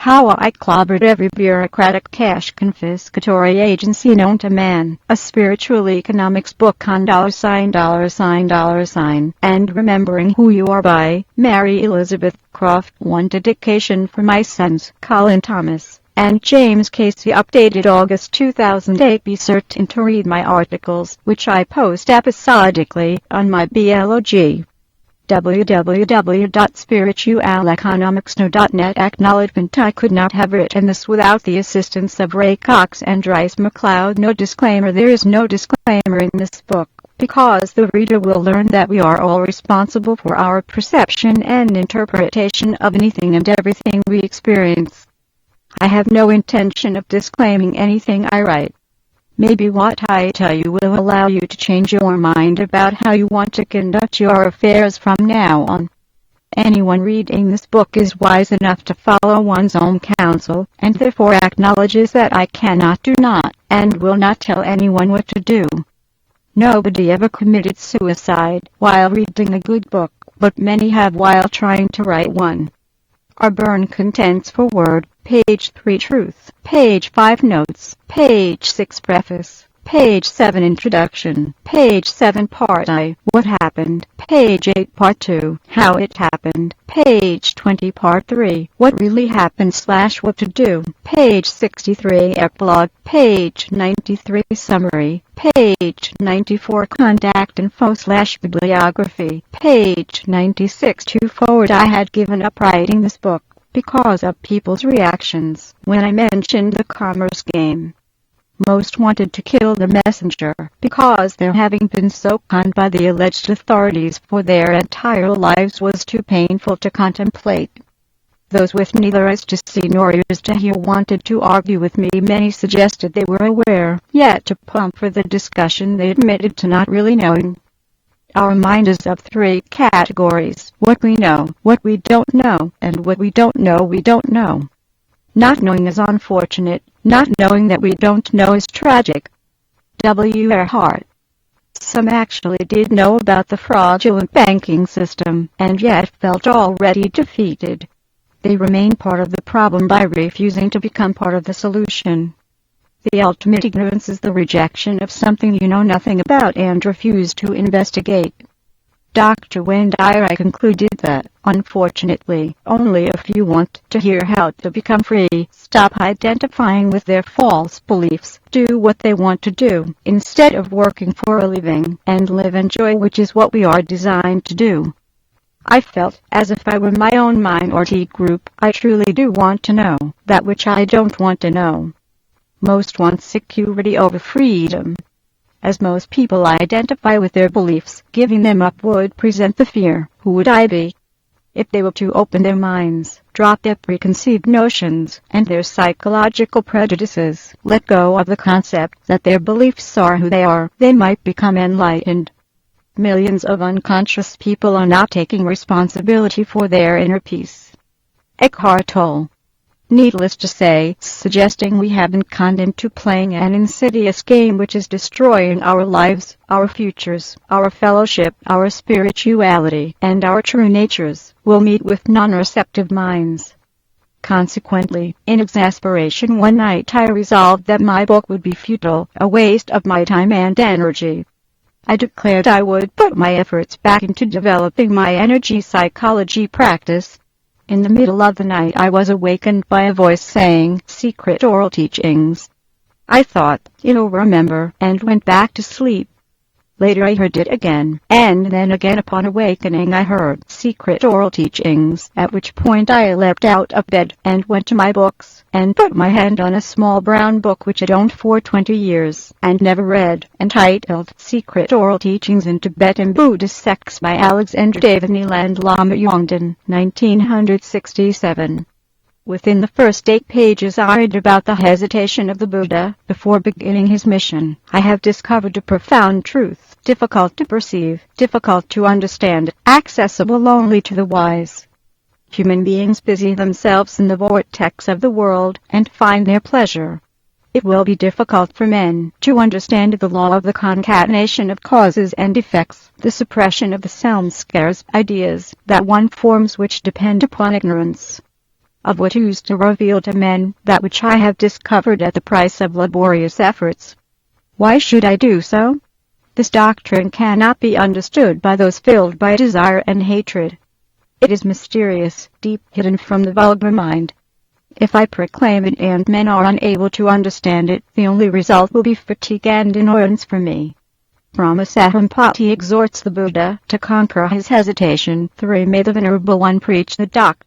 How I Clobbered Every Bureaucratic Cash Confiscatory Agency Known to Man, a spiritual economics book on $, and Remembering Who You Are by Mary Elisabeth Croft. One dedication for my sons, Colin Thomas and James Casey, updated August 2008. Be certain to read my articles, which I post episodically, on my blog. www.spiritualeconomicsnow.net. Acknowledgement: I could not have written this without the assistance of Ray Cox and Rice McLeod. No disclaimer: there is no disclaimer in this book, because the reader will learn that we are all responsible for our perception and interpretation of anything and everything we experience. I have no intention of disclaiming anything I write. Maybe what I tell you will allow you to change your mind about how you want to conduct your affairs from now on. Anyone reading this book is wise enough to follow one's own counsel, and therefore acknowledges that I cannot, do not, and will not tell anyone what to do. Nobody ever committed suicide while reading a good book, but many have while trying to write one. Are burn contents for word, page 3 truth, page 5 notes, page 6 preface, page 7 introduction, page 7 part I, what happened, page 8 part 2, how it happened, page 20 part 3, what really happened / what to do, page 63 epilogue, page 93 summary, page 94 contact info / bibliography, page 96 to forward. I had given up writing this book because of people's reactions when I mentioned the commerce game. Most wanted to kill the messenger because their having been so conned by the alleged authorities for their entire lives was too painful to contemplate. Those with neither eyes to see nor ears to hear wanted to argue with me. Many suggested they were aware, yet to plumb for the discussion they admitted to not really knowing. Our mind is of 3 categories: what we know, what we don't know, and what we don't know we don't know. Not knowing is unfortunate, not knowing that we don't know is tragic. W. R. Hart. Some actually did know about the fraudulent banking system, and yet felt already defeated. They remain part of the problem by refusing to become part of the solution. The ultimate ignorance is the rejection of something you know nothing about and refuse to investigate. Dr. Wayne Dyer concluded that, unfortunately, only a few want to hear how to become free, stop identifying with their false beliefs, do what they want to do, instead of working for a living, and live in joy, which is what we are designed to do. I felt as if I were my own minority group. I truly do want to know that which I don't want to know. Most want security over freedom. As most people identify with their beliefs, giving them up would present the fear: who would I be? If they were to open their minds, drop their preconceived notions and their psychological prejudices, let go of the concept that their beliefs are who they are, they might become enlightened. Millions of unconscious people are not taking responsibility for their inner peace. Eckhart Tolle. Needless to say, suggesting we have been conned into playing an insidious game which is destroying our lives, our futures, our fellowship, our spirituality, and our true natures, will meet with non-receptive minds. Consequently, in exasperation, one night I resolved that my book would be futile, a waste of my time and energy. I declared I would put my efforts back into developing my energy psychology practice. In the middle of the night I was awakened by a voice saying, "Secret oral teachings." I thought, "You'll remember," and went back to sleep. Later I heard it again, and then again. Upon awakening I heard "Secret oral teachings," at which point I leapt out of bed and went to my books, and put my hand on a small brown book which I'd owned for 20 years, and never read, entitled "Secret Oral Teachings in Tibetan Buddhist Sects" by Alexander David Neal and Lama Yongden, 1967. Within the first 8 pages I read about the hesitation of the Buddha before beginning his mission. I have discovered a profound truth, difficult to perceive, difficult to understand, accessible only to the wise. Human beings busy themselves in the vortex of the world and find their pleasure. It will be difficult for men to understand the law of the concatenation of causes and effects, the suppression of the sound scarce ideas that one forms which depend upon ignorance. of which used to reveal to men that which I have discovered at the price of laborious efforts. Why should I do so? This doctrine cannot be understood by those filled by desire and hatred. It is mysterious, deep hidden from the vulgar mind. If I proclaim it and men are unable to understand it, the only result will be fatigue and annoyance for me. Brahma Sahampati exhorts the Buddha to conquer his hesitation. 3. May the Venerable One preach the doctrine